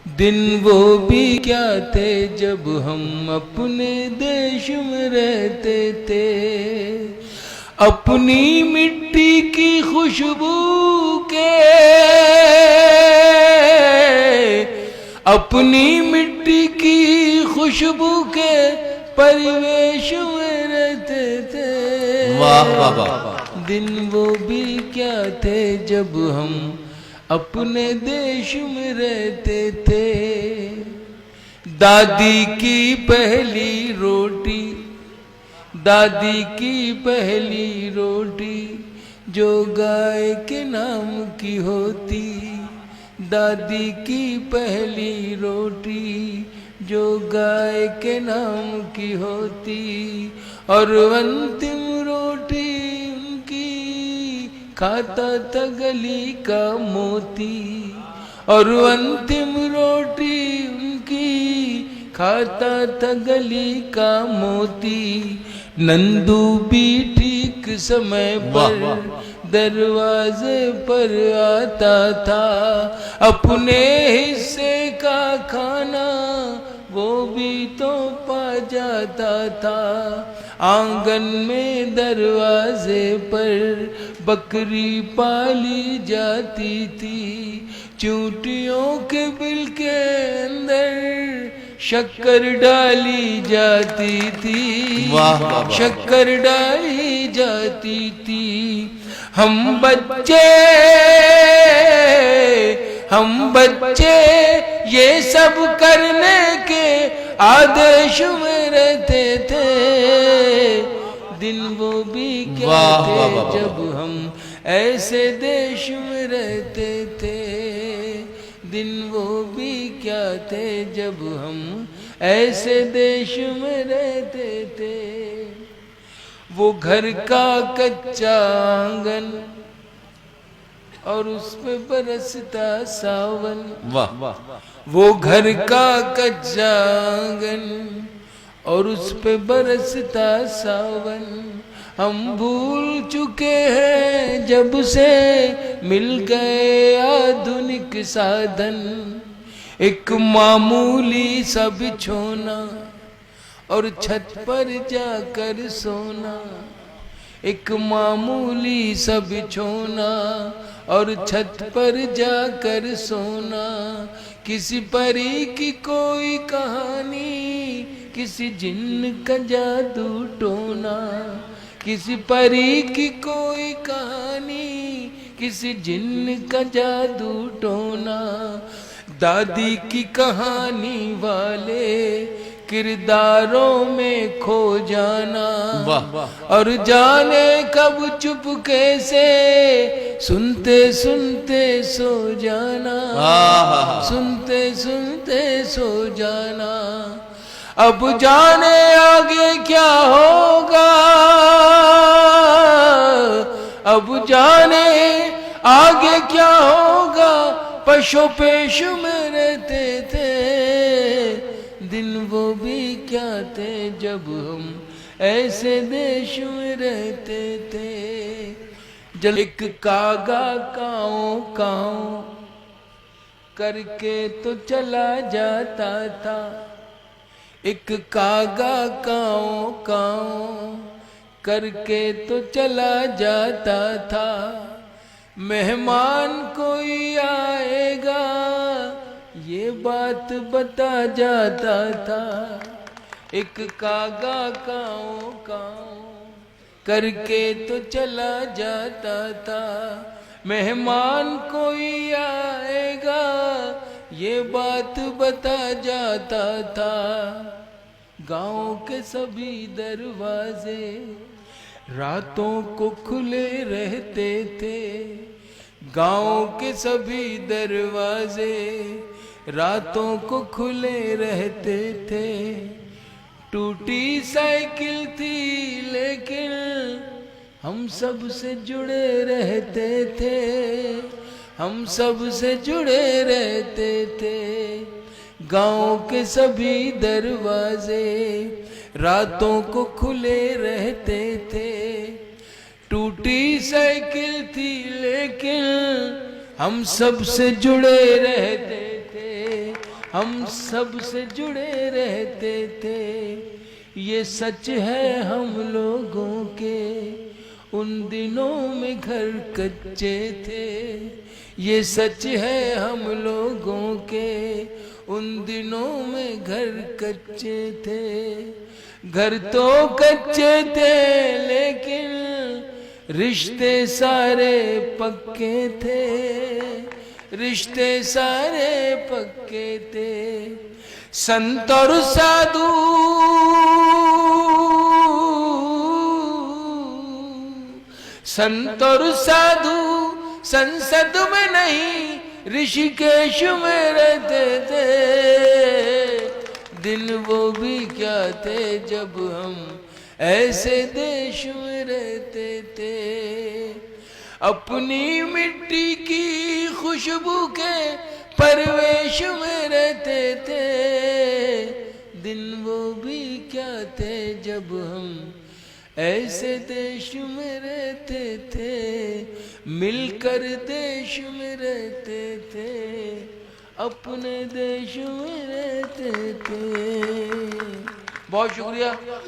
दिन वो भी क्या थे जब हम अपने देश में रहते थे। अपनी मिट्टी की खुशबू के, अपनी मिट्टी की खुशबू के परिवेश में रहते थे। वाह वाह वाह। दिन वो भी क्या थे जब हम अपने देश में रहते थे। दादी की पहली रोटी, दादी की पहली रोटी जो गाय के नाम की होती। दादी की पहली रोटी जो गाय के नाम की होती। और अंतिम रोटी उनकी खाता था गली का मोती। और अंतिम रोटी उनकी खाता था गली का मोती। नंदू भी ठीक समय पर दरवाजे पर आता था। अपने हिस्से का खाना वो भी तो पा जाता था। आंगन में दरवाजे पर बकरी पाली जाती थी। चूंटियों के बिल के अंदर शक्कर डाली जाती थी। वाह वाह वाह। शक्कर डाली जाती थी। हम बच्चे ये सब करने के आदेश में रहते थे। दिन वो भी क्या थे जब हम ऐसे देश में रहते थे। दिन वो भी क्या थे जब हम ऐसे देश में रहते थे। वो घर का कच्चा आंगन और उस पे बरसता सावन। वाह वाह। वो घर का कच्चा आंगन और उस पे बरसता सावन। हम भूल चुके हैं जब से मिल गए आधुनिक साधन। एक मामूली सा बिछोना और छत पर जाकर सोना। एक मामूली सा बिछोना और छत पर जाकर सोना। किसी परी की कोई कहानी, किसी जिन्न का जादू टोना। किसी परी की कोई कहानी, किसी जिन्न का जादू टोना। दादी की कहानी वाले किरदारों में खो जाना। और जाने कब चुपके से सुनते सुनते सो जाना। सुनते सुनते सो जाना। अब जाने आगे क्या होगा, अब जाने आगे क्या होगा। पशु पेश में रहते थे। दिन वो भी क्या थे जब हम ऐसे देश में रहते थे। जल एक कागा काओ काओ करके तो चला जाता था। एक कागा काओ काओ करके तो चला जाता था। मेहमान कोई आएगा ये बात बता जाता था। एक कागा काओ काओ करके तो चला जाता था। मेहमान कोई आएगा ये बात बता जाता था। गांव के सभी दरवाजे रातों को खुले रहते थे। गांव के सभी दरवाजे रातों को खुले रहते थे। टूटी साइकिल थी लेकिन हम सब से जुड़े रहते थे। हम सब से जुड़े रहते थे। गांव के सभी दरवाजे रातों को खुले रहते थे। टूटी साइकिल थी लेकिन हम सब से जुड़े रहते थे। हम सब से जुड़े रहते थे। ये सच है हम लोगों के उन दिनों में घर कच्चे थे। ये सच है हम लोगों के उन दिनों में घर कच्चे थे। घर तो कच्चे थे लेकिन रिश्ते सारे पक्के थे। रिश्ते सारे पक्के थे। संत और साधु संत और साधु संसद में नहीं ऋषिकेश में रहते थे। दिन वो भी क्या थे जब हम ऐसे देश में रहते थे। अपनी मिट्टी की खुशबू के परवेश में रहते थे। दिन वो भी क्या थे जब हम ऐसे देश में रहते थे। मिलकर देश में रहते थे। अपने देश में रहते थे। बहुत शुक्रिया।